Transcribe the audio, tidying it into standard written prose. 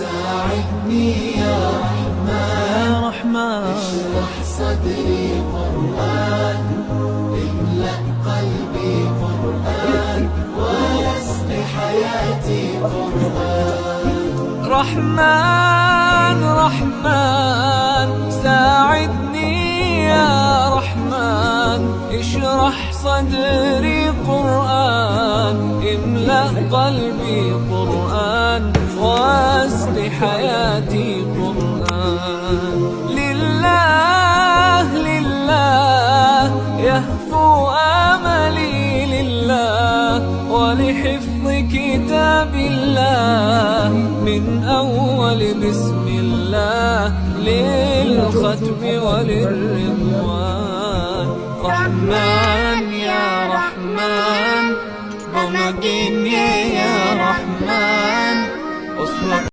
ساعدني يا رحمن اشرح صدري قرآن، املأ قلبي قرآن، واسق حياتي قرآن. رحمن رحمن ساعدني يا رحمن اشرح صدري قرآن، املأ قلبي قرآن، واسق حياتي قرآن. لله لله يهفو آملي لله، ولحفظ كتاب الله من أول بسم الله للختم وللرضوان. رحمن يا رحمن بمجيني